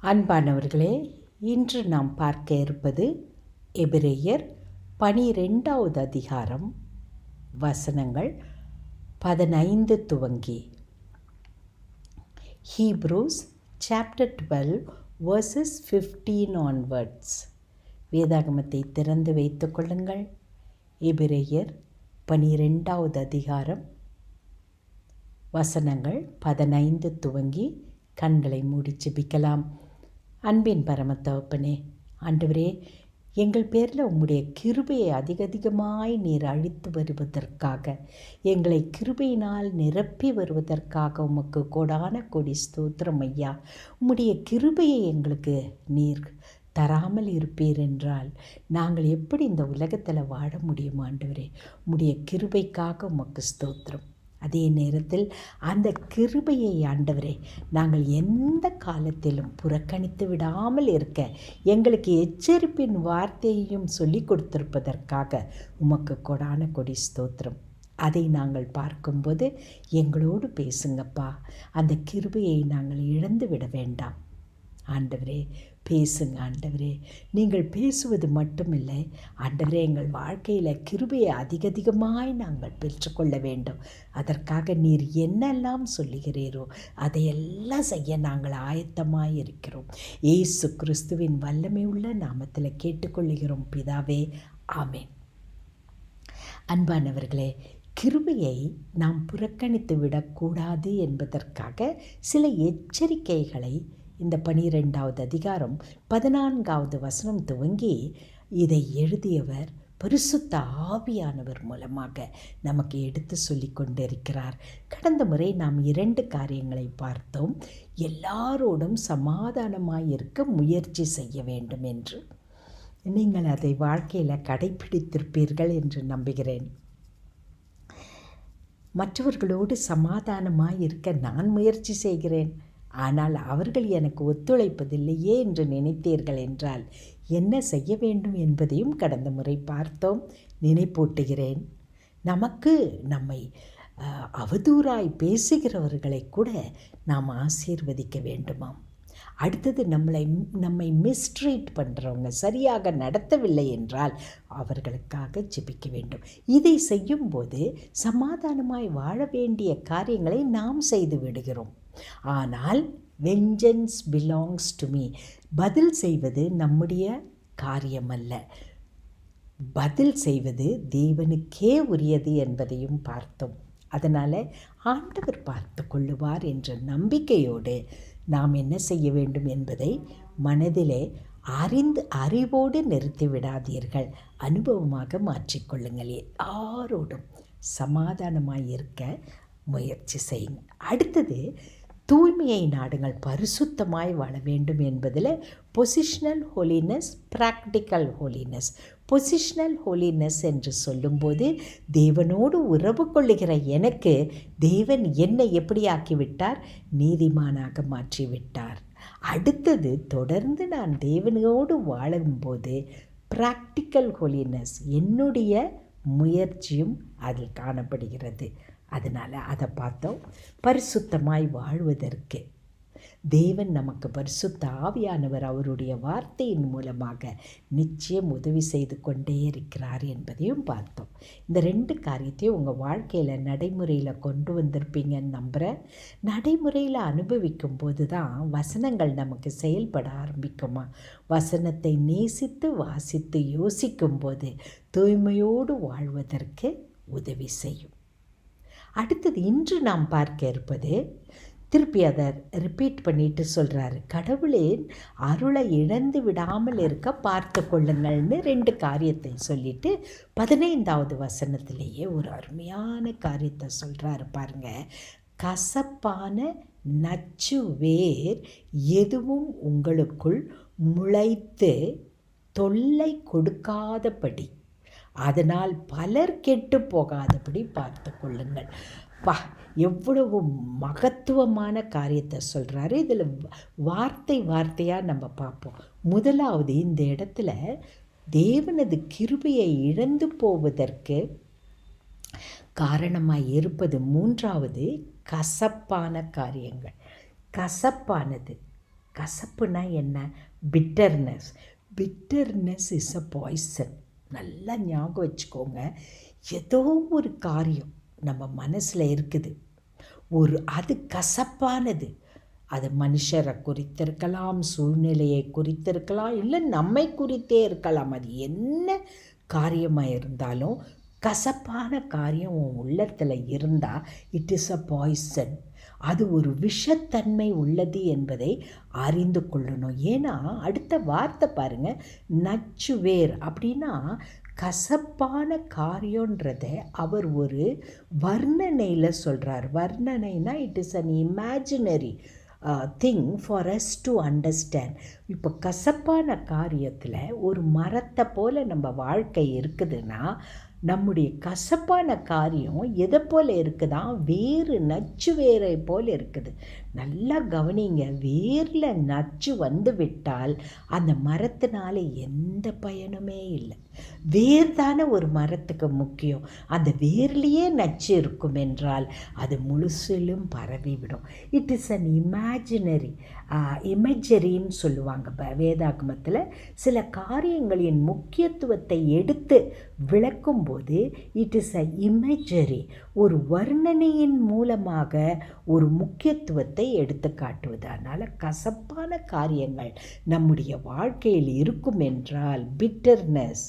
அன்பானவர்களே, இன்று நாம் பார்க்க இருப்பது எபிரேயர் 12வது அதிகாரம் வசனங்கள் 15 துவங்கி ஹீப்ரூஸ் சாப்டர் 12 verses 15 onwards. வேதாகமத்தை திறந்து வைத்துக் கொள்ளுங்கள். எபிரேயர் 12வது அதிகாரம் வசனங்கள் 15 துவங்கி கண்களை மூடி ஜெபிக்கலாம். அன்பின் பரமத்தகப்பனே, ஆண்டவரே, எங்கள் பேரில் உம்முடைய கிருபையை அதிகமாய் நீர் அழித்து வருவதற்காக, எங்களை கிருபையினால் நிரப்பி வருவதற்காக உமக்கு கோடான கோடி ஸ்தோத்திரம் ஐயா. உம்முடைய கிருபையை எங்களுக்கு நீர் தராமல் இருப்பீர் என்றால் நாங்கள் எப்படி இந்த உலகத்தில் வாழ முடியும் ஆண்டவரே? உம்முடைய கிருபைக்காக உமக்கு ஸ்தோத்திரம். அதே நேரத்தில் அந்த கிருபையை ஆண்டவரே நாங்கள் எந்த காலத்திலும் புறக்கணித்து விடாமல் இருக்க எங்களுக்கு எச்சரிப்பின் வார்த்தையையும் சொல்லி கொடுத்திருப்பதற்காக உமக்கு கொடான கொடி ஸ்தோத்திரம். அதை நாங்கள் பார்க்கும்போது எங்களோடு பேசுங்கப்பா. அந்த கிருபையை நாங்கள் இழந்து விட வேண்டாம் ஆண்டவரே. பேசுங்க ஆண்டவரே. நீங்கள் பேசுவது மட்டுமில்லை ஆண்டவரே, எங்கள் வாழ்க்கையில் கிருபையை அதிகமாய் நாங்கள் பெற்றுக்கொள்ள வேண்டும். அதற்காக நீர் என்னெல்லாம் சொல்லுகிறீரோ அதையெல்லாம் செய்ய நாங்கள் ஆயத்தமாய் இருக்கிறோம். இயேசு கிறிஸ்துவின் வல்லமை உள்ள நாமத்தில் கேட்டுக்கொள்கிறோம் பிதாவே, ஆமேன். அன்பானவர்களே, கிருபையை நாம் புறக்கணித்து விடக்கூடாது என்பதற்காக சில எச்சரிக்கைகளை இந்த 12வது அதிகாரம் 14வது வசனம் துவங்கி இதை எழுதியவர் பரிசுத்த ஆவியானவர் மூலமாக நமக்கு எடுத்து சொல்லி கொண்டிருக்கிறார். கடந்த முறை நாம் 2 காரியங்களை பார்த்தோம். எல்லாரோடும் சமாதானமாய் இருக்க முயற்சி செய்ய வேண்டும் என்று. நீங்கள் அதை வாழ்க்கையில் கடைபிடித்திருப்பீர்கள் என்று நம்புகிறேன். மற்றவர்களோடு சமாதானமாய் இருக்க நான் முயற்சி செய்கிறேன், ஆனால் அவர்கள் எனக்கு ஒத்துழைப்பதில்லையே என்று நினைத்தீர்கள் என்றால் என்ன செய்ய வேண்டும் என்பதையும் கடந்த முறை பார்த்தோம். நினைப்பூட்டுகிறேன். நமக்கு நம்மை அவதூறாய் பேசுகிறவர்களை கூட நாம் ஆசீர்வதிக்க வேண்டுமாம். அடுத்தது நம்மை மிஸ்ட்ரீட் பண்ணுறவங்க சரியாக நடத்தவில்லை என்றால் அவர்களுக்காக ஜெபிக்க வேண்டும். இதை செய்யும்போது சமாதானமாய் வாழ வேண்டிய காரியங்களை நாம் செய்து விடுகிறோம். ஆனால் வெஞ்சன்ஸ் பிலாங்ஸ் டு மீ, பதில் செய்வது நம்முடைய காரியமல்ல, பதில் செய்வது தேவனுக்கே உரியது என்பதையும் பார்த்தோம். அதனால் ஆண்டவர் பார்த்து கொள்ளுவார் என்ற நம்பிக்கையோடு நாம் என்ன செய்ய வேண்டும் என்பதை மனதிலே அறிவோடு நிறுத்திவிடாதீர்கள், அனுபவமாக மாற்றிக்கொள்ளுங்கள். யாரோடும் சமாதானமாக இருக்க முயற்சி செய்யுங்க. அடுத்தது தூய்மையை நாடுங்கள், பரிசுத்தமாய் வாழ வேண்டும் என்பதில் positional holiness, practical holiness. Positional holiness என்று சொல்லும்போது தேவனோடு உறவு கொள்ளுகிற எனக்கு தேவன் என்னை எப்படி ஆக்கிவிட்டார்? நீதிமானாக மாற்றிவிட்டார். அடுத்தது தொடர்ந்து நான் தேவனோடு வாழும்போது ப்ராக்டிக்கல் ஹோலினஸ், என்னுடைய முயற்சியும் அதில் காணப்படுகிறது. அதனால் அதை பார்த்தோம். பரிசுத்தமாய் வாழ்வதற்கு தேவன் நமக்கு பரிசுத்த ஆவியானவர் அவருடைய வார்த்தையின் மூலமாக நிச்சயம் உதவி செய்து கொண்டே இருக்கிறார் என்பதையும் பார்த்தோம். இந்த 2 காரியத்தையும் உங்கள் வாழ்க்கையில் நடைமுறையில் கொண்டு வந்திருப்பீங்கன்னு நம்புகிறேன். நடைமுறையில் அனுபவிக்கும் போது தான் வசனங்கள் நமக்கு செயல்பட ஆரம்பிக்குமா. வசனத்தை நேசித்து வாசித்து யோசிக்கும்போது தூய்மையோடு வாழ்வதற்கு உதவி செய்யும். அடுத்தது இன்று நாம் பார்க்க இருப்பது, திருப்பி அதை ரிப்பீட் பண்ணிட்டு சொல்கிறாரு, கடவுளின் அருளை இழந்து விடாமல் இருக்க பார்த்து கொள்ளுங்கள்னு 2 காரியத்தை சொல்லிட்டு 15வது வசனத்திலேயே ஒரு அருமையான காரியத்தை சொல்கிறாரு பாருங்க. கசப்பான நச்சு வேர் எதுவும் உங்களுக்குள் முளைத்து தொல்லை கொடுக்காதபடி, அதனால் பலர் கெட்டு போகாதபடி பார்த்து கொள்ளுங்கள். எவ்வளவு மகத்துவமான காரியத்தை சொல்கிறாரு. இதில் வார்த்தையாக நம்ம பார்ப்போம். முதலாவது, இந்த இடத்துல தேவனது கிருபையை இழந்து போவதற்கு காரணமாக இருப்பது மூன்றாவது கசப்பான காரியங்கள். கசப்பானது, கசப்புனா என்ன? Bitterness. Bitterness is a poison. நல்லா ஞாபகம் வச்சுக்கோங்க. ஏதோ ஒரு காரியம் நம்ம மனசில் இருக்குது, அது கசப்பானது. அது மனுஷரை குறித்திருக்கலாம், சூழ்நிலையை குறித்திருக்கலாம், இல்லை நம்மை குறித்தே இருக்கலாம். அது என்ன காரியமாக இருந்தாலும் கசப்பான காரியம் உன் உள்ளத்தில் இருந்தால் இட் இஸ் அ பாய்சன். அது ஒரு விஷத்தன்மை உள்ளது என்பதை அறிந்து கொள்ளணும். ஏன்னா அடுத்த வார்த்தை பாருங்கள், நச்சுவேர். அப்படின்னா கசப்பான காரியன்றதை அவர் ஒரு வர்ணனையில் சொல்கிறார். வர்ணனைனா it is an imaginary thing for us to understand. இப்போ கசப்பான காரியத்தில் ஒரு மரத்தை போல் நம்ம வாழ்க்கை இருக்குதுன்னா, நம்முடைய கசப்பான காரியம் எதை போல் இருக்குதான்? வேறு நச்சு வேரை போல் இருக்குது. நல்லா கவனிங்க. வேரில் நச்சு வந்து விட்டால் அந்த மரத்தினால எந்த பயனுமே இல்லை. வேர் தானே ஒரு மரத்துக்கு முக்கியம். அந்த வேர்லேயே நச்சு இருக்கும் என்றால் அது முழுசிலும் பரவிவிடும். இட் இஸ் அன் இமேஜரின்னு சொல்லுவாங்க வேதாகமத்தில். சில காரியங்களின் முக்கியத்துவத்தை எடுத்து விளக்கும்போது இட் இஸ் அ இமேஜரி. ஒரு வர்ணனையின் மூலமாக ஒரு முக்கியத்துவத்தை எடுத்து காட்டுவது. அதனால் கசப்பான காரியங்கள் நம்முடைய வாழ்க்கையில் இருக்கும் என்றால் bitterness.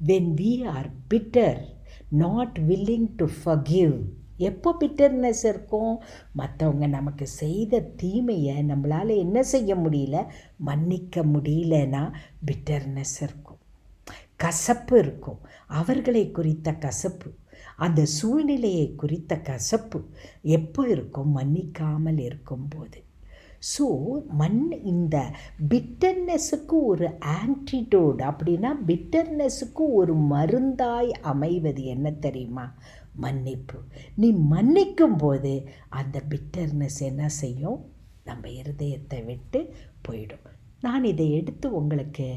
when we are bitter, not willing to forgive. எப்போ பிட்டர்னஸ் இருக்கும்? மற்றவங்க நமக்கு செய்த தீமையை நம்மளால் என்ன செய்ய முடியல, மன்னிக்க முடியலன்னா பிட்டர்னஸ் இருக்கும், கசப்பு இருக்கும். அவர்களை குறித்த கசப்பு, அந்த சூழ்நிலையை குறித்த கசப்பு எப்போ இருக்கும்? மன்னிக்காமல் இருக்கும்போது. ஸோ இந்த பிட்டர்னஸுக்கு ஒரு ஆன்டிடோட், அப்படின்னா பிட்டர்னஸுக்கு ஒரு மருந்தாய் அமைவது என்ன தெரியுமா? மன்னிப்பு. நீ மன்னிக்கும் போது அந்த பிட்டர்னஸ் என்ன செய்யும்? நம்ம இருதயத்தை விட்டு போயிடும். நான் இதை எடுத்து உங்களுக்கு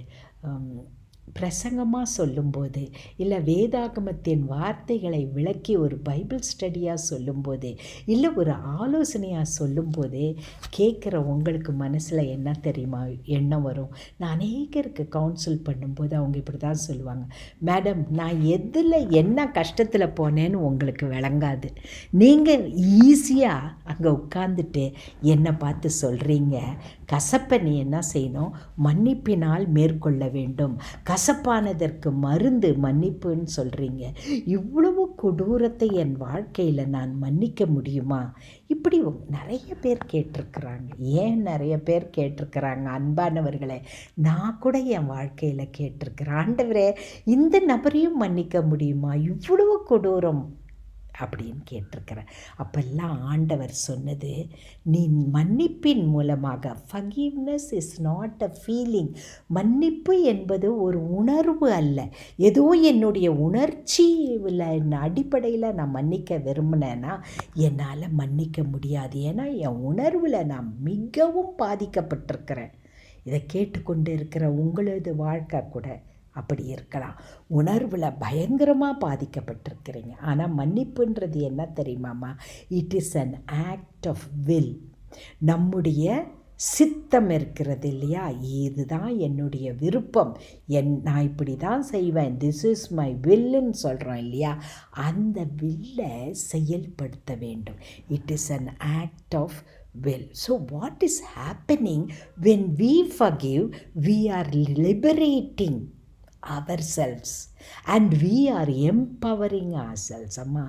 பிரசங்கமாக சொல்லும்போது, இல்லை வேதாகமத்தின் வார்த்தைகளை விளக்கி ஒரு பைபிள் ஸ்டடியாக சொல்லும்போது, இல்லை ஒரு ஆலோசனையாக சொல்லும்போது கேட்குற உங்களுக்கு மனசில் என்ன தெரியுமா எண்ணம் வரும்? நான் அநேகருக்கு கவுன்சில் பண்ணும்போது அவங்க இப்படி தான் சொல்லுவாங்க, மேடம் நான் எதில் என்ன கஷ்டத்தில் போனேன்னு உங்களுக்கு விளங்காது. நீங்கள் ஈஸியாக அங்கே உட்காந்துட்டு என்னை பார்த்து சொல்கிறீங்க, கசப்பை நீ என்ன செய்யணும்? மன்னிப்பினால் மேற்கொள்ள வேண்டும். கசப்பானதற்கு மருந்து மன்னிப்புன்னு சொல்கிறீங்க. இவ்வளவு கொடூரத்தை என் வாழ்க்கையில் நான் மன்னிக்க முடியுமா? இப்படி நிறைய பேர் கேட்டிருக்கிறாங்க. ஏன் நிறைய பேர் கேட்டிருக்கிறாங்க? அன்பானவர்களே, நான் கூட என் வாழ்க்கையில் கேட்டிருக்கிறேன், ஆண்டவரே இந்த நபரையும் மன்னிக்க முடியுமா? இவ்வளவு கொடூரம் அப்படின்னு கேட்டிருக்கிறேன். அப்பெல்லாம் ஆண்டவர் சொன்னது, நீ மன்னிப்பின் மூலமாக, forgiveness is not a feeling. மன்னிப்பு என்பது ஒரு உணர்வு அல்ல. ஏதோ என்னுடைய உணர்ச்சியில் அடிப்படையில் நான் மன்னிக்க விரும்பினேன்னா என்னால் மன்னிக்க முடியாது. ஏன்னா என் உணர்வில் நான் மிகவும் பாதிக்கப்பட்டிருக்கிறேன். இதை கேட்டுக்கொண்டு இருக்கிற உங்களது வாழ்க்கை கூட அப்படி இருக்கலாம். உணர்வில் பயங்கரமாக பாதிக்கப்பட்டிருக்கிறீங்க. ஆனால் மன்னிப்புன்றது என்ன தெரியுமாம்மா? It is an act of will. நம்முடைய சித்தம் இருக்கிறது இல்லையா, இதுதான் என்னுடைய விருப்பம், நான் இப்படி தான் செய்வேன், திஸ் இஸ் மை வில்லுன்னு சொல்கிறோம் இல்லையா, அந்த வில்லை செயல்படுத்த வேண்டும். It is an act of will. So what is happening when we forgive? We are liberating ourselves and we are empowering ourselves. அம்மா,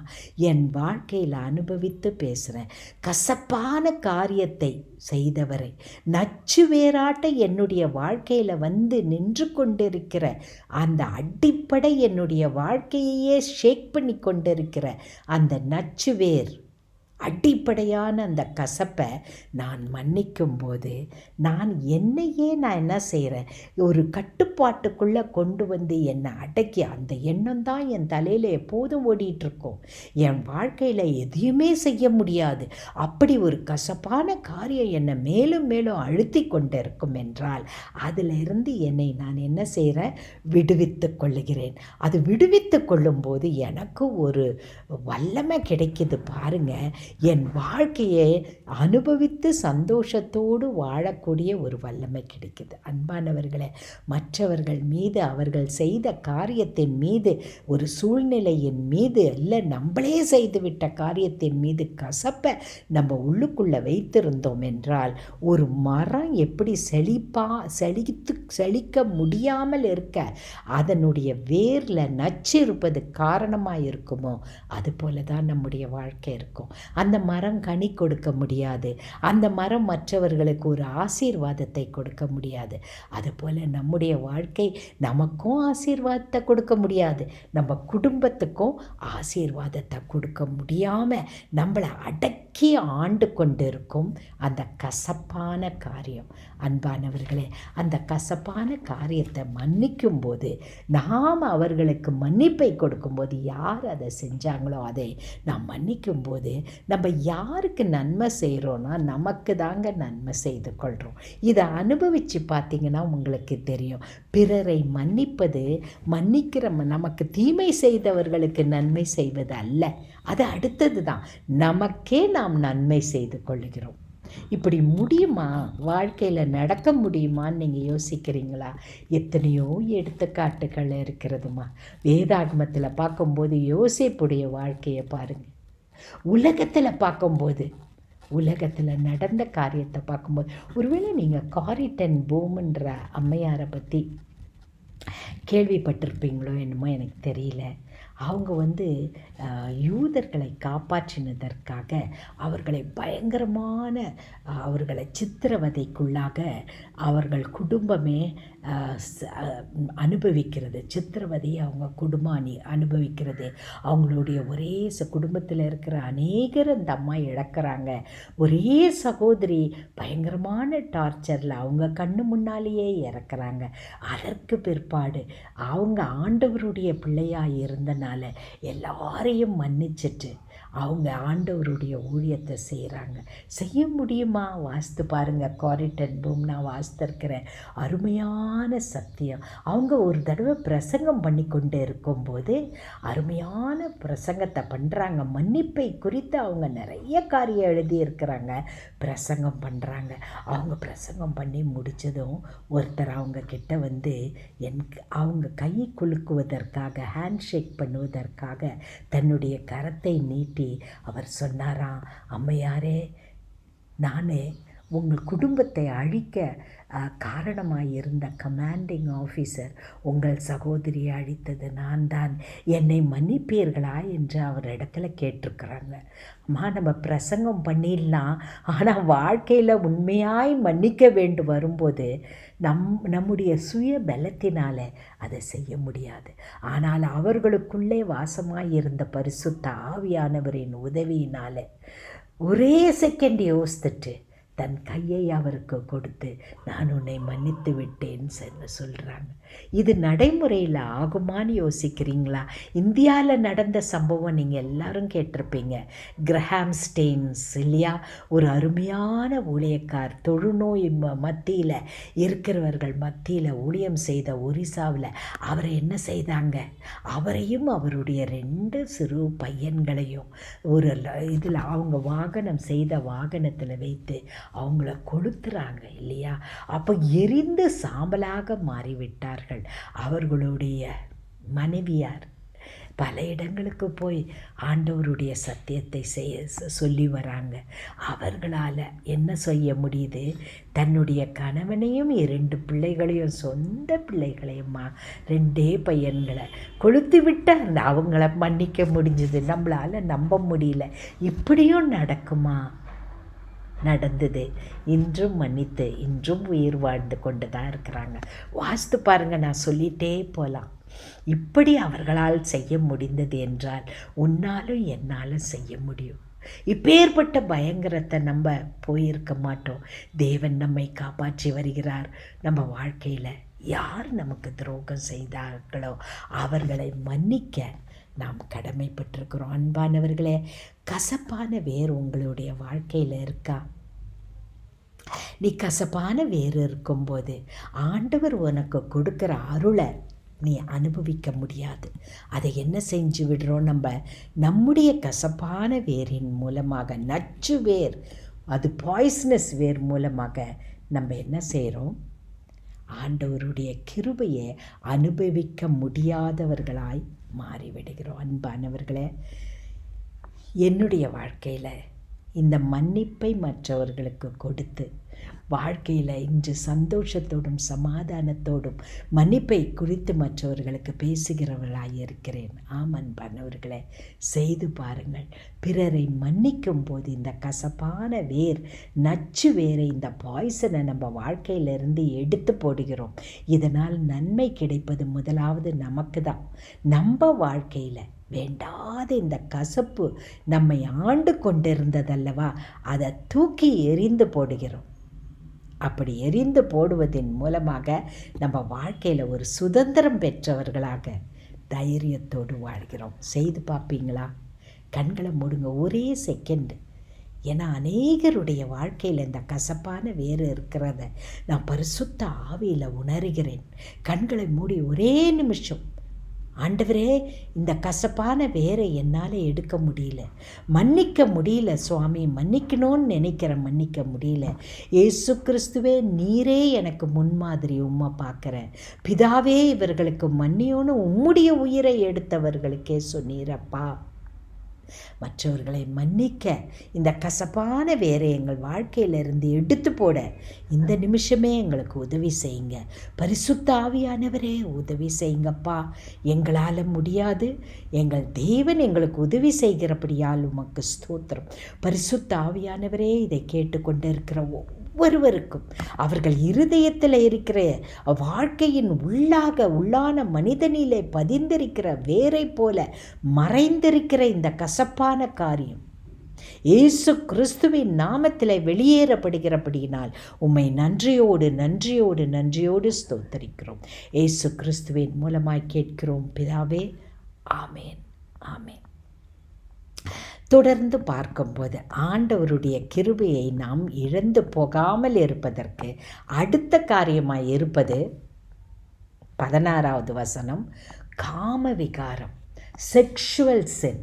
என் வாழ்க்கையில் அனுபவித்து பேசுகிறேன். கசப்பான காரியத்தை செய்தவரை, நச்சு வேறாட்ட என்னுடைய வாழ்க்கையில் வந்து நின்று கொண்டிருக்கிற அந்த அடிப்படை என்னுடைய வாழ்க்கையையே ஷேக் பண்ணி கொண்டிருக்கிற அந்த நச்சு வேர், அடிப்படையான அந்த கசப்பை நான் மன்னிக்கும்போது நான் என்னையே நான் என்ன செய்கிறேன், ஒரு கட்டுப்பாட்டுக்குள்ளே கொண்டு வந்து என்னை அடக்கி, அந்த எண்ணம் தான் என் தலையில் எப்போதும் ஓடிட்டுருக்கோம். என் வாழ்க்கையில் எதையுமே செய்ய முடியாது. அப்படி ஒரு கசப்பான காரியம் என்னை மேலும் மேலும் அழுத்தி கொண்டு இருக்கும் என்றால் அதிலிருந்து என்னை நான் என்ன செய்கிறேன், விடுவித்து கொள்ளுகிறேன். அது விடுவித்து கொள்ளும்போது எனக்கு ஒரு வல்லமை கிடைக்குது பாருங்கள். என் வாழ்க்கையை அனுபவித்து சந்தோஷத்தோடு வாழக்கூடிய ஒரு வல்லமை கிடைக்குது. அன்பானவர்களே, மற்றவர்கள் மீது அவர்கள் செய்த காரியத்தின் மீது, ஒரு சூழ்நிலையின் மீது, இல்லை நம்மளே செய்துவிட்ட காரியத்தின் மீது கசப்பை நம்ம உள்ளுக்குள்ளே வைத்திருந்தோம் என்றால், ஒரு மரம் எப்படி செழிக்க முடியாமல் இருக்க அதனுடைய வேரில் நச்சு இருப்பது காரணமாக இருக்குமோ, அதுபோல தான் நம்முடைய வாழ்க்கை இருக்கும். அந்த மரம் கனி கொடுக்க முடியாது. அந்த மரம் மற்றவர்களுக்கு ஒரு ஆசீர்வாதத்தை கொடுக்க முடியாது. அதுபோல் நம்முடைய வாழ்க்கை நமக்கும் ஆசீர்வாதத்தை கொடுக்க முடியாது, நம்ம குடும்பத்துக்கும் ஆசீர்வாதத்தை கொடுக்க முடியாமல் நம்மளை அடக்கி ஆண்டு கொண்டு இருக்கும் அந்த கசப்பான காரியம். அன்பானவர்களே, அந்த கசப்பான காரியத்தை மன்னிக்கும் போது, நாம் அவர்களுக்கு மன்னிப்பை கொடுக்கும்போது, யார் அதை செஞ்சாங்களோ அதை நாம் மன்னிக்கும் போது நம்ம யாருக்கு நன்மை செய்கிறோன்னா நமக்கு தாங்க நன்மை செய்து கொள்கிறோம். இதை அனுபவித்து பார்த்திங்கன்னா உங்களுக்கு தெரியும். பிறரை மன்னிப்பது, மன்னிக்கிற நமக்கு தீமை செய்தவர்களுக்கு நன்மை செய்வது அல்ல, அது அடுத்தது தான். நமக்கே நாம் நன்மை செய்து கொள்கிறோம். இப்படி முடியுமா? வாழ்க்கையில் நடக்க முடியுமான்னு நீங்கள் யோசிக்கிறீங்களா? எத்தனையோ எடுத்துக்காட்டுகள் இருக்கிறதுமா. வேதாகமத்தில் பார்க்கும்போது யோசேப்புடைய வாழ்க்கையை பாருங்கள். உலகத்தில் பார்க்கும்போது, உலகத்தில் நடந்த காரியத்தை பார்க்கும்போது, ஒருவேளை நீங்கள் காரி டென் பூம்ன்ற அம்மையாரை பற்றி கேள்விப்பட்டிருப்பீங்களோ என்னமோ எனக்கு தெரியல. அவங்க யூதர்களை காப்பாற்றினதற்காக அவர்களை பயங்கரமான அவர்களை சித்திரவதைக்குள்ளாக அவர்கள் குடும்பமே அனுபவிக்கிறது. சித்திரவதையை அவங்க குடும்பம் அனுபவிக்கிறது. அவங்களுடைய ஒரே குடும்பத்தில் இருக்கிற அநேகர் அந்த அம்மா இழக்கிறாங்க. ஒரே சகோதரி பயங்கரமான டார்ச்சரில் அவங்க கண்ணு முன்னாலேயே இறக்குறாங்க. அதற்கு பிற்பாடு அவங்க ஆண்டவருடைய பிள்ளையாக இருந்தனால எல்லாரையும் மன்னிச்சிட்டு அவங்க ஆண்டவருடைய ஊழியத்தை செய்கிறாங்க. செய்ய முடியுமா? வாசித்து பாருங்கள். காரி டென் பூம் நான் வாசித்திருக்கிறேன். அருமையான சத்தியம். அவங்க ஒரு தடவை பிரசங்கம் பண்ணி கொண்டு இருக்கும்போது அருமையான பிரசங்கத்தை பண்ணுறாங்க. மன்னிப்பை குறித்து அவங்க நிறைய காரியம் எழுதியிருக்கிறாங்க, பிரசங்கம் பண்ணுறாங்க. அவங்க பிரசங்கம் பண்ணி முடித்ததும் ஒருத்தர் அவங்க கிட்ட அவங்க கையை குலுக்குவதற்காக, ஹேண்ட்ஷேக் பண்ணுவதற்காக தன்னுடைய கரத்தை நீட்டி அவர் சொன்னாராம், அம்மையாரே, நான் உங்கள் குடும்பத்தை அழிக்க காரணமாக இருந்த கமாண்டிங் ஆஃபீஸர், உங்கள் சகோதரியை அழித்தது நான் தான், என்னை மன்னிப்பீர்களா என்று அவர் இடத்துல கேட்டிருக்கிறாங்க. அம்மா, நம்ம பிரசங்கம் பண்ணிடலாம், ஆனால் வாழ்க்கையில் உண்மையாய் மன்னிக்க வேண்டும் வரும்போது நம்முடைய சுய பலத்தினால் அதை செய்ய முடியாது. ஆனால் அவர்களுக்குள்ளே வாசமாக இருந்த பரிசுத்த ஆவியானவரின் உதவியினால் ஒரே செகண்ட் யோசித்துட்டு தன் கையை அவருக்கு கொடுத்து, நான் உன்னை மன்னித்து விட்டேன்னு சொல்கிறாங்க. இது நடைமுறையில் ஆகுமான்னு யோசிக்கிறீங்களா? இந்தியாவில் நடந்த சம்பவம் நீங்கள் எல்லாரும் கேட்டிருப்பீங்க. கிரஹாம் ஸ்டெயின்ஸ் இல்லையா, ஒரு அருமையான ஊழியக்கார், தொழுநோய் மத்தியில் இருக்கிறவர்கள் மத்தியில் ஊழியம் செய்த ஒரிசாவில் அவரை என்ன செய்தாங்க, அவரையும் அவருடைய 2 சிறு பையன்களையும் ஒரு இதில் அவங்க வாகனம் செய்த வாகனத்தில் வைத்து அவங்கள கொளுத்துறாங்க இல்லையா. அப்போ எரிந்து சாம்பலாக மாறிவிட்டார்கள். அவர்களுடைய மனைவியார் பல இடங்களுக்கு போய் ஆண்டவருடைய சத்தியத்தை சொல்லி வராங்க. அவர்களால் என்ன செய்ய முடியுது? தன்னுடைய கணவனையும் 2 பிள்ளைகளையும், சொந்த பிள்ளைகளையுமா 2 பையன்களை கொளுத்து விட்டு அவங்கள மன்னிக்க முடிஞ்சது. நம்மளால் நம்ப முடியல. இப்படியும் நடக்குமா? நடந்தது. இன்றும் மன்னித்து இன்றும் உயிர் வாழ்ந்து கொண்டு தான் இருக்கிறாங்க. வாசித்து பாருங்கள், நான் சொல்லிகிட்டே போகலாம். இப்படி அவர்களால் செய்ய முடிந்தது என்றால் உன்னாலும் என்னாலும் செய்ய முடியும். இப்பேற்பட்ட பயங்கரத்தை நம்ம போயிருக்க மாட்டோம். தேவன் நம்மை காப்பாற்றி வருகிறார். நம்ம வாழ்க்கையில் யார் நமக்கு துரோகம் செய்தார்களோ அவர்களை மன்னிக்க நாம் கடமைப்பட்டிருக்கிறோம். அன்பானவர்களே, கசப்பான வேர் உங்களுடைய வாழ்க்கையில் இருக்கா? நீ கசப்பான வேர் இருக்கும்போது ஆண்டவர் உனக்கு கொடுக்குற அருளை நீ அனுபவிக்க முடியாது. அதை என்ன செஞ்சு விடுறோம்? நம்முடைய கசப்பான வேரின் மூலமாக, நச்சு வேர், அது பாய்சனஸ் வேர் மூலமாக நம்ம என்ன செய்கிறோம்? ஆண்டவருடைய கிருபையை அனுபவிக்க முடியாதவர்களாய் மாறிவிடுகிறோம். அன்பானவர்களே, என்னுடைய வாழ்க்கையில் இந்த மன்னிப்பை மற்றவர்களுக்கு கொடுத்து வாழ்க்கையில் இன்று சந்தோஷத்தோடும் சமாதானத்தோடும் மன்னிப்பை குறித்து மற்றவர்களுக்கு பேசுகிறவர்களாக இருக்கிறேன். அன்பானவர்களே, செய்து பாருங்கள். பிறரை மன்னிக்கும் போது இந்த கசப்பான வேர், நச்சு வேரை, இந்த பாய்சனை நம்ம வாழ்க்கையிலிருந்து எடுத்து போடுகிறோம். இதனால் நன்மை கிடைப்பது முதலாவது நமக்கு தான். நம்ம வாழ்க்கையில் வேண்டாத இந்த கசப்பு நம்மை ஆண்டு கொண்டிருந்ததல்லவா, அதை தூக்கி எறிந்து போடுகிறோம். அப்படி எரிந்து போடுவதன் மூலமாக நம்ம வாழ்க்கையில் ஒரு சுதந்திரம் பெற்றவர்களாக தைரியத்தோடு வாழ்கிறோம். செய்து பார்ப்பீங்களா? கண்களை மூடுங்க ஒரே செகண்டு. ஏன்னா அநேகருடைய வாழ்க்கையில் இந்த கசப்பான வேறு இருக்கிறத நான் பரிசுத்த ஆவியில் உணர்கிறேன். கண்களை மூடி ஒரே நிமிஷம், ஆண்டவரே, இந்த கசப்பான வேரை என்னால் எடுக்க முடியல, மன்னிக்க முடியல சுவாமி, மன்னிக்கணும்னு நினைக்கிறேன், மன்னிக்க முடியல. இயேசு கிறிஸ்துவே, நீரே எனக்கு முன்மாதிரி, உம்மை பார்க்குறேன். பிதாவே, இவர்களுக்கு மன்னியோன்னு உம்முடைய உயிரை எடுத்தவர்களுக்கே சொன்னீரப்பா. மற்றவர்களை மன்னிக்க இந்த கசப்பான வேரை எங்கள் வாழ்க்கையிலிருந்து எடுத்து போட இந்த நிமிஷமே எங்களுக்கு உதவி செய்யுங்க. பரிசுத்த ஆவியானவரே, உதவி செய்யுங்கப்பா. எங்களால் முடியாது, எங்கள் தேவன் எங்களுக்கு உதவி செய்கிறபடியால் உமக்கு ஸ்தோத்திரம். பரிசுத்த ஆவியானவரே, இதை கேட்டுக்கொண்டு இருக்கிற ஒவ்வொருவருக்கும் அவர்கள் இருதயத்தில் இருக்கிற வாழ்க்கையின் உள்ளான மனிதனிலே பதிந்திருக்கிற வேரை போல மறைந்திருக்கிற இந்த கசப்பான காரியம் இயேசு கிறிஸ்துவின் நாமத்தில் வெளியேறப்படுகிறபடியினால் உம்மை நன்றியோடு ஸ்தோத்தரிக்கிறோம். இயேசு கிறிஸ்துவின் மூலமாய் கேட்கிறோம் பிதாவே. ஆமேன், ஆமேன். தொடர்ந்து பார்க்கும்போது ஆண்டவருடைய கிருபையை நாம் இழந்து போகாமல் இருப்பதற்கு அடுத்த காரியமாய் இருப்பது 16வது வசனம், காம விகாரம், செக்ஷுவல் சின்.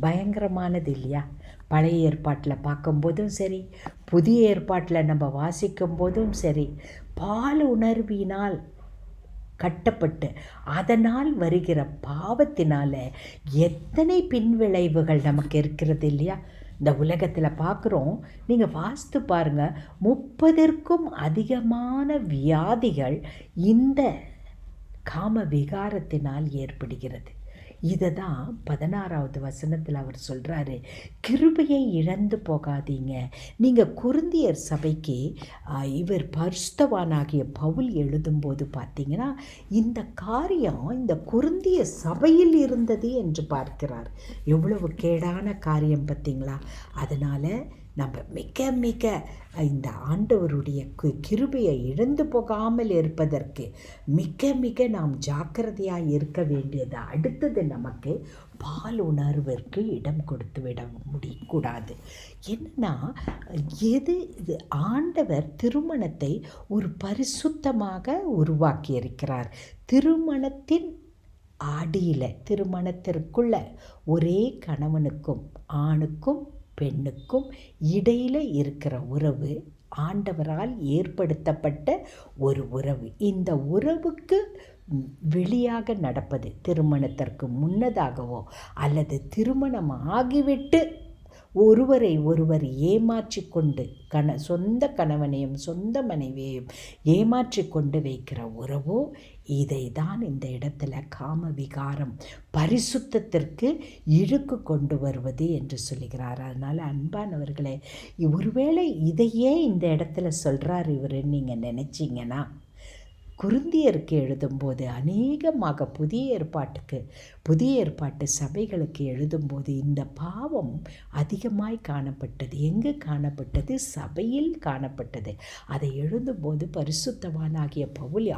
பயங்கரமானது இல்லையா? பழைய ஏற்பாட்டில் பார்க்கும்போதும் சரி, புதிய ஏற்பாட்டில் நம்ம வாசிக்கும் போதும் சரி, பால் உணர்வினால் கட்டப்பட்டு அதனால் வருகிற பாவத்தினால் எத்தனை பின்விளைவுகள் நமக்கு இருக்கிறது இல்லையா? இந்த உலகத்தில் பார்க்குறோம். நீங்கள் வாசித்து பாருங்கள், 30க்கும் அதிகமான வியாதிகள் இந்த காம விகாரத்தினால் ஏற்படுகிறது. இதை தான் 16வது வசனத்தில் அவர் சொல்கிறாரு, கிருபையை இழந்து போகாதீங்க. நீங்கள் கொரிந்தியர் சபைக்கு இவர் பரிசுத்தவானாகிய பவுல் எழுதும்போது பார்த்தீங்கன்னா இந்த காரியம் இந்த கொரிந்திய சபையில் இருந்தது என்று பார்க்கிறார். எவ்வளவு கேடான காரியம் பார்த்தீங்களா? அதனால் நம்ம மிக இந்த ஆண்டவருடைய கிருபையை இழந்து போகாமல் இருப்பதற்கு மிக நாம் ஜாக்கிரதையாக இருக்க வேண்டியது. அடுத்தது, நமக்கு பால் உணர்விற்கு இடம் கொடுத்து விட முடியக்கூடாது. என்னன்னா, இது ஆண்டவர் திருமணத்தை ஒரு பரிசுத்தமாக உருவாக்கி இருக்கிறார். திருமணத்தின் அடியில், திருமணத்திற்குள்ள ஒரே கணவனுக்கும் ஆணுக்கும் பெண்ணுக்கும் இடையில் இருக்கிற உறவு ஆண்டவரால் ஏற்படுத்தப்பட்ட ஒரு உறவு. இந்த உறவுக்கு வெளியாக நடப்பது, திருமணத்திற்கு முன்னதாகவோ அல்லது திருமணம் ஆகிவிட்டு ஒருவரை ஒருவர் ஏமாற்றி கொண்டு சொந்த கணவனையும் சொந்த மனைவியையும் ஏமாற்றி கொண்டு வைக்கிற உறவோ, இதை தான் இந்த இடத்துல காம விகாரம், பரிசுத்தத்திற்கு இழுக்கு கொண்டு வருவது என்று சொல்லுகிறார். அதனால் அன்பானவர்களே, ஒருவேளை இதையே இந்த இடத்துல சொல்கிறார் இவருன்னு நீங்கள் நினச்சிங்கன்னா, கொரிந்தியருக்கு எழுதும்போது அநேகமாக புதிய ஏற்பாட்டுக்கு புதிய ஏற்பாட்டு சபைகளுக்கு எழுதும்போது இந்த பாவம் அதிகமாய் காணப்பட்டது. எங்கு காணப்பட்டது? சபையில் காணப்பட்டது. அதை எழுதும்போது பரிசுத்தவானாகிய பவுல்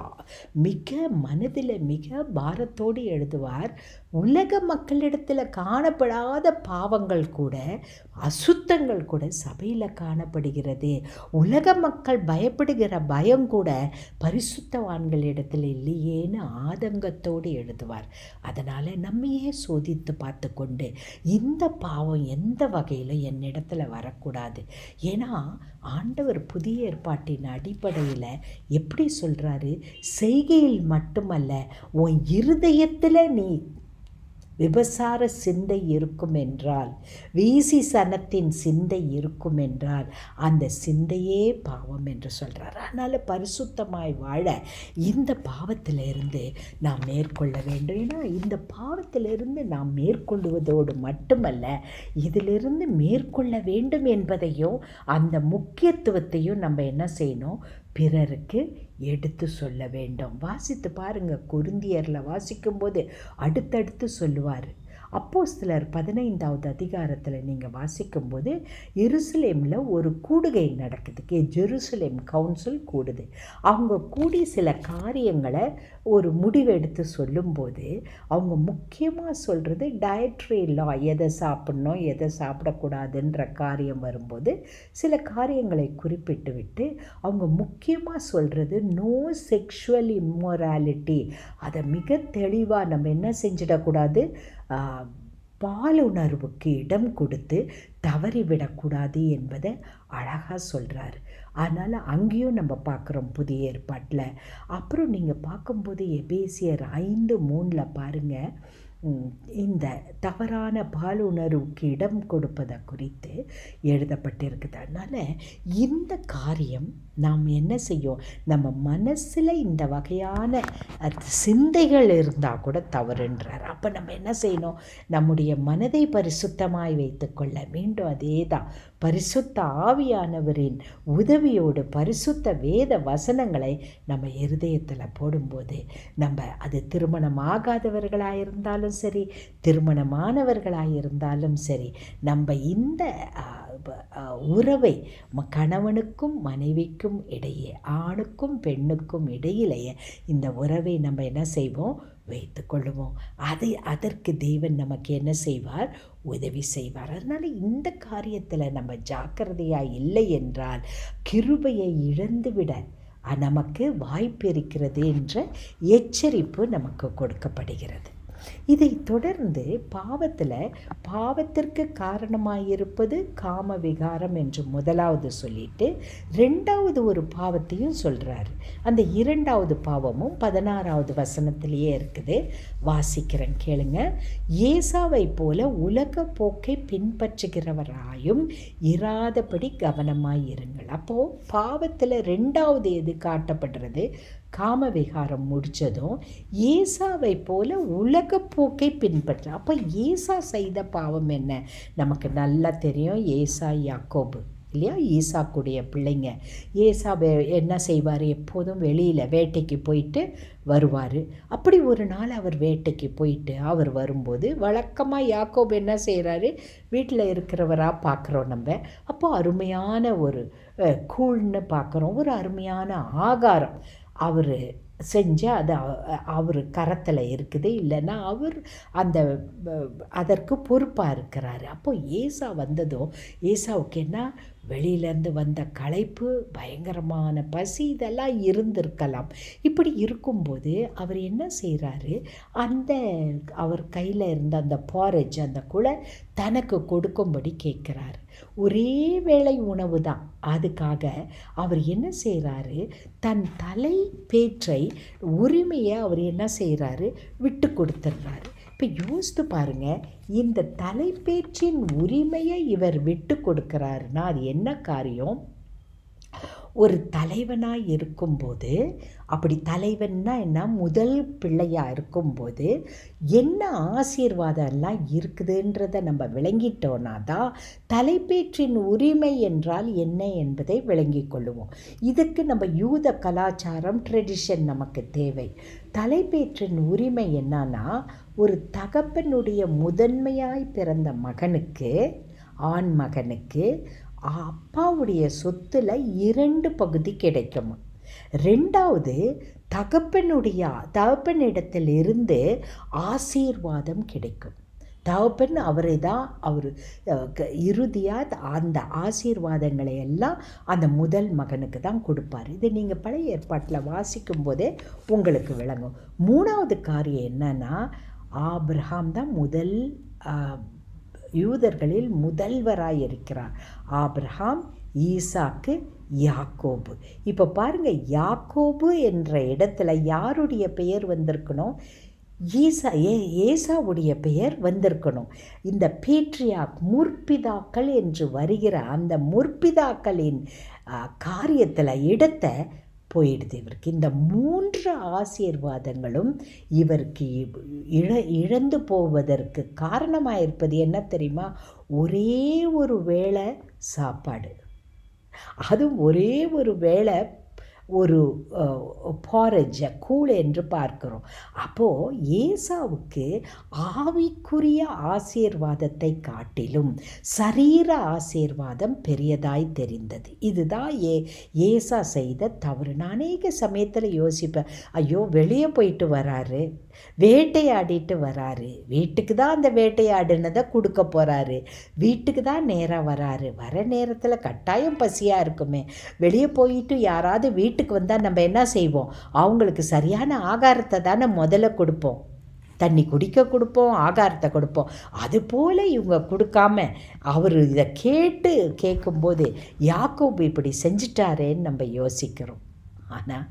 மிக மனதில் மிக பாரத்தோடு எழுதுவார். உலக மக்களிடத்தில் காணப்படாத பாவங்கள் கூட, அசுத்தங்கள் கூட சபையில் காணப்படுகிறது. உலக மக்கள் பயப்படுகிற பயம் கூட பரிசுத்தவான்களிடத்தில் இல்லையேன்னு ஆதங்கத்தோடு எழுதுவார். அதனால் நம்மையே சோதித்து பார்த்து கொண்டு இந்த பாவம் எந்த வகையிலும் என்னிடத்தில் வரக்கூடாது. ஏன்னா ஆண்டவர் புதிய ஏற்பாட்டின் அடிப்படையில் எப்படி சொல்கிறாரு? செய்கையில் மட்டுமல்ல, உன் இருதயத்தில் நீ விபசார சிந்தை இருக்கும் என்றால், வீசி சனத்தின் சிந்தை இருக்கும் என்றால் அந்த சிந்தையே பாவம் என்று சொல்கிறார். அதனால் பரிசுத்தமாய் வாழ இந்த பாவத்திலிருந்து நாம் மேற்கொள்ள வேண்டும். ஏன்னா இந்த பாவத்திலிருந்து நாம் மேற்கொள்வதோடு மட்டுமல்ல, இதிலிருந்து மேற்கொள்ள வேண்டும் என்பதையும் அந்த முக்கியத்துவத்தையும் நம்ம என்ன செய்யணும்? பிறருக்கு எடுத்து சொல்ல வேண்டும். வாசித்து பாருங்கள், கொரிந்தியரில் வாசிக்கும்போது அடுத்தடுத்து சொல்லுவார். அப்போஸ்தலர் 15வது அதிகாரத்தில் நீங்கள் வாசிக்கும்போது எருசலேமில் ஒரு கூடுகை நடக்குது. ஜெருசலேம் கவுன்சில் கூடுது. அவங்க கூடி சில காரியங்களை ஒரு முடிவெடுத்து சொல்லும்போது அவங்க முக்கியமாக சொல்கிறது டயட்ரி லா, எதை சாப்பிட்ணும் எதை சாப்பிடக்கூடாதுன்ற காரியம் வரும்போது சில காரியங்களை குறிப்பிட்டு விட்டு அவங்க முக்கியமாக சொல்கிறது நோ செக்ஷுவல் இம்மொராலிட்டி. அதை மிக தெளிவாக நம்ம என்ன செஞ்சிடக்கூடாது? பாலுணர்வுக்கு இடம் கொடுத்து தவறிவிடக்கூடாது என்பதை அழகாக சொல்கிறாரு. அதனால் அங்கேயும் நம்ம பார்க்குறோம் புதிய ஏற்பாட்டில். அப்புறம் நீங்கள் பார்க்கும்போது எபேசியர் 5:3 பாருங்கள், இந்த தவறான பாலுணர்வுக்கு இடம் கொடுப்பதை குறித்து எழுதப்பட்டிருக்குது. அதனால் இந்த காரியம் நாம் என்ன செய்யும்? நம்ம மனசில் இந்த வகையான சிந்தைகள் இருந்தால் கூட தவறுன்றார். அப்போ நம்ம என்ன செய்யணும்? நம்முடைய மனதை பரிசுத்தமாய் வைத்துக்கொள்ள மீண்டும் அதே தான் பரிசுத்த ஆவியானவரின் உதவியோடு பரிசுத்த வேத வசனங்களை நம்ம இருதயத்தில் போடும்போது நம்ம அது திருமணம் ஆகாதவர்களாக இருந்தாலும் சரி, திருமணமானவர்களாக இருந்தாலும் சரி, நம்ம இந்த உறவை கணவனுக்கும் மனைவிக்கும் இடையே, ஆணுக்கும் பெண்ணுக்கும் இடையிலேயே இந்த உறவை நம்ம என்ன செய்வோம்? வைத்து கொள்ளுவோம். அதற்கு தேவன் நமக்கு என்ன செய்வார்? உதவி செய்வார். அதனால் இந்த காரியத்தில் நம்ம ஜாக்கிரதையாக இல்லை என்றால் கிருபையை இழந்துவிட நமக்கு வாய்ப்பு இருக்கிறது என்ற எச்சரிப்பு நமக்கு கொடுக்கப்படுகிறது. இதை தொடர்ந்து பாவத்திற்கு காரணமாயிருப்பது காம விகாரம் என்று முதலாவது சொல்லிட்டு 2வது ஒரு பாவத்தையும் சொல்கிறாரு. அந்த 2வது பாவமும் 16வது வசனத்திலேயே இருக்குது. வாசிக்கிறேன், கேளுங்க. ஏசாவை போல உலக போக்கை பின்பற்றுகிறவராயும் இராதபடி கவனமாயிருங்கள். அப்போது பாவத்தில் 2வது எது காட்டப்படுறது? காம விகாரம் முடித்ததும் ஏசாவை போல உலக போக்கை பின்பற்ற. அப்போ ஏசா செய்த பாவம் என்ன? நமக்கு நல்லா தெரியும். ஏசா யாக்கோபு இல்லையா? ஈசாக்குடைய பிள்ளைங்க. ஏசாவை என்ன செய்வார்? எப்போதும் வெளியில் வேட்டைக்கு போயிட்டு வருவார். அப்படி ஒரு நாள் அவர் வேட்டைக்கு போயிட்டு அவர் வரும்போது வழக்கமாக யாக்கோபு என்ன செய்கிறாரு? வீட்டில் இருக்கிறவராக பார்க்குறோம் நம்ம. அப்போ அருமையான ஒரு கூழ்னு பார்க்குறோம், ஒரு அருமையான ஆகாரம் அவர் செஞ்சு அது அவர் கரத்தில் இருக்குது, இல்லைன்னா அவர் அதற்கு பொறுப்பாக இருக்கிறாரு. அப்போது ஏசா வந்ததும் ஏசாவுக்கு என்ன? வெளியிலேருந்து வந்த களைப்பு, பயங்கரமான பசி, இதெல்லாம் இருந்திருக்கலாம். இப்படி இருக்கும்போது அவர் என்ன செய்கிறாரு? அவர் கையில் இருந்த அந்த பாரேஜ், அந்த குலை தனக்கு கொடுக்கும்படி கேட்குறாரு. ஒரே வேளை உணவு தான். அதுக்காக அவர் என்ன செய்கிறாரு? தன் தலை பேற்றை உரிமையை அவர் என்ன செய்கிறாரு? விட்டு கொடுத்துட்றாரு. இப்போ யோசித்து பாருங்கள், இந்த தலைப்பேற்றின் உரிமையை இவர் விட்டு கொடுக்குறாருன்னா அது என்ன காரியம்? ஒரு தலைவனாக இருக்கும்போது, அப்படி தலைவன்னா என்ன, முதல் பிள்ளையாக இருக்கும்போது என்ன ஆசீர்வாதம் எல்லாம் இருக்குதுன்றதை நம்ம விளங்கிட்டோன்னா தான் தலைப்பேற்றின் உரிமை என்றால் என்ன என்பதை விளங்கி கொள்ளுவோம். இதுக்கு நம்ம யூத கலாச்சாரம் ட்ரெடிஷன் நமக்கு தேவை. தலைப்பேற்றின் உரிமை என்னன்னா, ஒரு தகப்பனுடைய முதன்மையாய் பிறந்த மகனுக்கு, ஆண் மகனுக்கு அப்பாவுடைய சொத்துல 2 பகுதி கிடைக்கும். 2வது தகப்பனிடத்திலிருந்து ஆசீர்வாதம் கிடைக்கும். தகப்பன் அவர் இறுதியாக அந்த ஆசீர்வாதங்களை எல்லாம் அந்த முதல் மகனுக்கு தான் கொடுப்பார். இது நீங்கள் பழைய ஏற்பாட்டில் வாசிக்கும் போதே உங்களுக்கு விளங்கும். 3வது காரியம் என்னன்னா, ஆபிரகாம் தான் முதல் யூதர்களில் முதல்வராய் இருக்கிறார். ஆபிரகாம், ஈசாக்கு, யாக்கோபு. இப்போ பாருங்கள், யாக்கோபு என்ற இடத்துல யாருடைய பெயர் வந்திருக்கணும்? ஏசாவுடைய பெயர் வந்திருக்கணும். இந்த பேட்ரியாக், முற்பிதாக்கள் என்று வருகிற அந்த முற்பிதாக்களின் காரியத்தில் இடத்தை போயிடுது இவருக்கு. இந்த 3 ஆசீர்வாதங்களும் இவருக்கு இழந்து போவதற்கு காரணமாக இருப்பது என்ன தெரியுமா? ஒரே ஒரு வேளை சாப்பாடு, அதுவும் ஒரே ஒரு வேளை ஒரு பாரேஜ் கூழ் என்று பார்க்கிறோம். அப்போது ஏசாவுக்கு ஆவிக்குரிய ஆசீர்வாதத்தை காட்டிலும் சரீர ஆசீர்வாதம் பெரியதாய் தெரிந்தது. இதுதான் ஏசா செய்த தவறு. நான் அநேக சமயத்தில் யோசிப்பேன், ஐயோ வெளியே போயிட்டு வராரு, வேட்டையாடிட்டு வராரு, வீட்டுக்கு தான் அந்த வேட்டையாடினதை கொடுக்க போகிறாரு, வீட்டுக்கு தான் நேராக வராரு, வர நேரத்தில் கட்டாயம் பசியாக இருக்குமே, வெளியே போயிட்டு யாராவது வீட்டுக்கு வந்தால் நம்ம என்ன செய்வோம்? அவங்களுக்கு சரியான ஆகாரத்தை தானே முதல்ல கொடுப்போம், தண்ணி குடிக்க கொடுப்போம், ஆகாரத்தை கொடுப்போம். அதுபோல் இவங்க கொடுக்காம அவர் இதை கேட்கும்போது யாக்கோபு இப்படி செஞ்சிட்டாரேன்னு நம்ம யோசிக்கிறோம். ஆனால்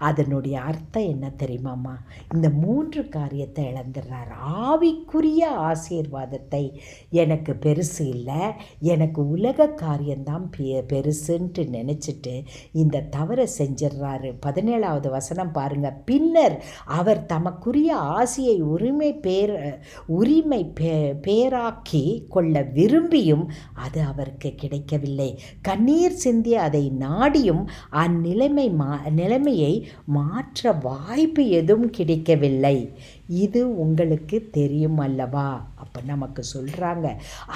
அதனுடைய அர்த்தம் என்ன தெரியுமாம்மா? இந்த 3 காரியத்தை இழந்துடுறார். ஆவிக்குரிய ஆசீர்வாதத்தை எனக்கு பெருசு இல்லை, எனக்கு உலக காரியம்தான் பெருசுன்ட்டு நினச்சிட்டு இந்த தவறை செஞ்சிடுறாரு. 17வது வசனம் பாருங்கள். பின்னர் அவர் தமக்குரிய ஆசையை உரிமை பேராக்கி கொள்ள விரும்பியும் அது அவருக்கு கிடைக்கவில்லை. கண்ணீர் சிந்தி அதை நாடியும் நிலைமையை மாற்ற வாய்ப்பு எதுவும் கிடைக்கவில்லை. இது உங்களுக்கு தெரியும் அல்லவா? அப்போ நமக்கு சொல்கிறாங்க.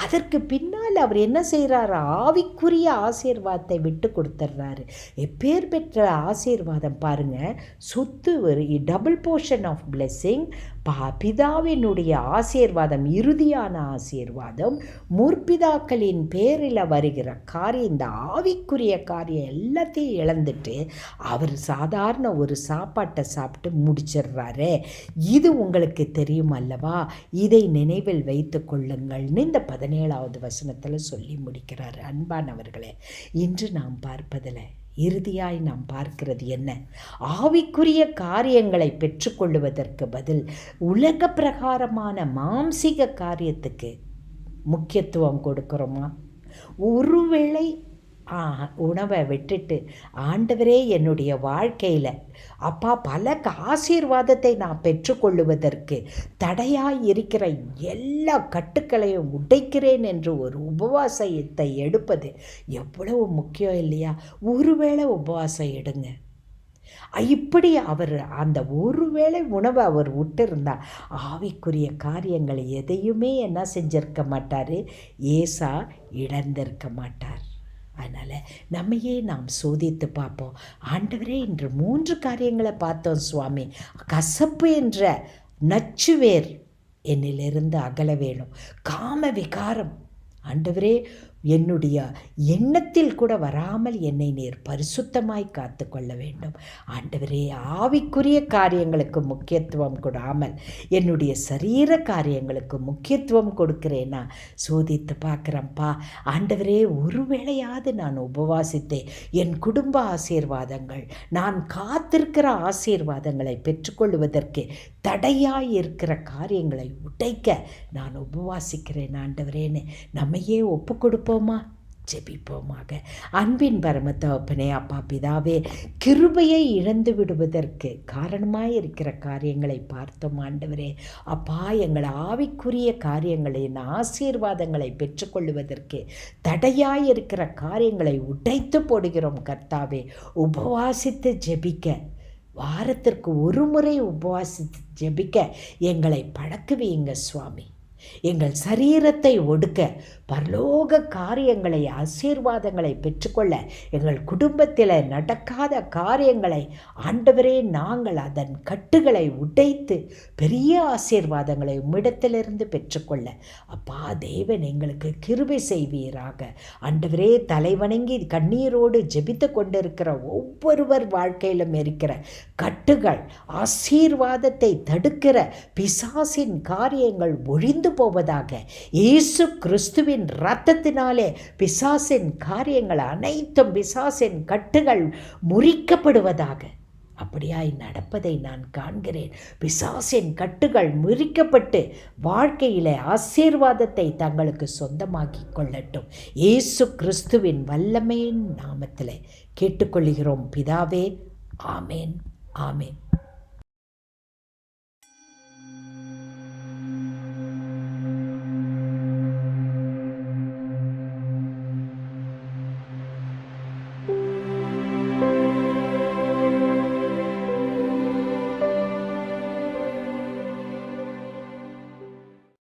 அதற்கு பின்னால் அவர் என்ன செய்கிறாரு? ஆவிக்குரிய ஆசீர்வாதத்தை விட்டு கொடுத்துட்றாரு. எப்பேர் பெற்ற ஆசீர்வாதம் பாருங்கள். சொத்து ஒரு டபுள் போர்ஷன் ஆஃப் பிளெஸ்ஸிங், பிதாவினுடைய ஆசீர்வாதம், இறுதியான ஆசீர்வாதம், முற்பிதாக்களின் பேரில் வருகிற காரியம், இந்த ஆவிக்குரிய காரியம் எல்லாத்தையும் இழந்துட்டு அவர் சாதாரண ஒரு சாப்பாட்டை சாப்பிட்டு முடிச்சிடுறாரு. இது உங்களுக்கு தெரியும் அல்லவா? இதை நினைவில் வைத்து கொள்ளுங்கள்னு இந்த 17வது வசனத்தில் சொல்லி முடிக்கிறார். அன்பானவர்களே, இன்று நாம் பார்ப்பதில் இறுதியாய் நாம் பார்க்கிறது என்ன? ஆவிக்குரிய காரியங்களை பெற்றுக்கொள்வதற்கு பதில் உலக பிரகாரமான மாம்சீக காரியத்துக்கு முக்கியத்துவம் கொடுக்கிறோமா? ஒருவேளை உணவை விட்டுட்டு, ஆண்டவரே என்னுடைய வாழ்க்கையில் அப்பா பல ஆசீர்வாதத்தை நான் பெற்றுக்கொள்ளுவதற்கு தடையாய் இருக்கிற எல்லா கட்டுக்களையும் உடைக்கிறேன் என்று ஒரு உபவாசத்தை எடுப்பது எவ்வளவு முக்கியம் இல்லையா? ஒருவேளை உபவாசம் எடுங்க. இப்படி அவர் அந்த ஒருவேளை உணவை அவர் விட்டிருந்தால் ஆவிக்குரிய காரியங்களை எதையுமே என்ன செஞ்சிருக்க மாட்டார்? ஏசா இழந்திருக்க மாட்டார். அதனால் நம்மையே நாம் சோதித்து பார்ப்போம். ஆண்டவரே, இன்று 3 காரியங்களை பார்த்தோம் சுவாமி. கசப்பு என்ற நச்சுவேர் என்னிலிருந்து அகல வேணும். காம விகாரம் ஆண்டவரே என்னுடைய எண்ணத்தில் கூட வராமல் என்னை நீர் பரிசுத்தமாய் காத்து கொள்ள வேண்டும். ஆண்டவரே, ஆவிக்குரிய காரியங்களுக்கு முக்கியத்துவம் கொடாமல் என்னுடைய சரீர காரியங்களுக்கு முக்கியத்துவம் கொடுக்கிறேன்னா சோதித்து பார்க்குறேன்ப்பா. ஆண்டவரே, ஒருவேளையாவது நான் உபவாசித்தேன் என் குடும்ப ஆசீர்வாதங்கள், நான் காத்திருக்கிற ஆசீர்வாதங்களை பெற்றுக்கொள்வதற்கு தடையாய் இருக்கிற காரியங்களை உடைக்க நான் உபவாசிக்கிறேன் ஆண்டவரேன்னு நம்மையே ஒப்பு கொடுப்போமா? ஜெபிப்போமாக. அன்பின் பரமத்தகப்பனே, அப்பா பிதாவே, கிருபையை இழந்து விடுவதற்கு காரணமாயிருக்கிற காரியங்களை பார்த்தோம் ஆண்டவரே. அப்பா, எங்கள் ஆவிக்குரிய காரியங்களின் ஆசீர்வாதங்களை பெற்றுக்கொள்வதற்கு தடையாயிருக்கிற காரியங்களை உடைத்து போடுகிறோம் கர்த்தாவே. உபவாசித்து ஜெபிக்க, வாரத்திற்கு ஒரு முறை உபவாசித்து ஜெபிக்க எங்களை பழக்குவீங்க சுவாமி. எங்கள் சரீரத்தை ஒடுக்க, பரலோக காரியங்களை ஆசீர்வாதங்களை பெற்றுக்கொள்ள, எங்கள் குடும்பத்தில் நடக்காத காரியங்களை ஆண்டவரே நாங்கள் அதன் கட்டுகளை உடைத்து பெரிய ஆசீர்வாதங்களை உம்மிடத்திலிருந்து பெற்றுக்கொள்ள அப்பா தேவன் எங்களுக்கு கிருபை செய்வீராக. ஆண்டவரே, தலைவணங்கி கண்ணீரோடு ஜெபித்து கொண்டிருக்கிற ஒவ்வொருவர் வாழ்க்கையிலும் இருக்கிற கட்டுகள், ஆசீர்வாதத்தை தடுக்கிற பிசாசின் காரியங்கள் ஒழிந்து போவதாக. இயேசு கிறிஸ்துவின் இரத்தத்தினாலே பிசாசின் காரியங்கள் அனைத்தும், பிசாசின் கட்டுகள் முறிக்கப்படுவதாக. அப்படியாய் நடப்பதை நான் காண்கிறேன். பிசாசின் கட்டுகள் முறிக்கப்பட்டு வாழ்க்கையிலே ஆசீர்வாதத்தை தங்களுக்கு சொந்தமாக்கி கொள்ளட்டும். இயேசு கிறிஸ்துவின் வல்லமையின் நாமத்திலே கேட்டுக்கொள்கிறோம் பிதாவே. ஆமேன், ஆமேன்.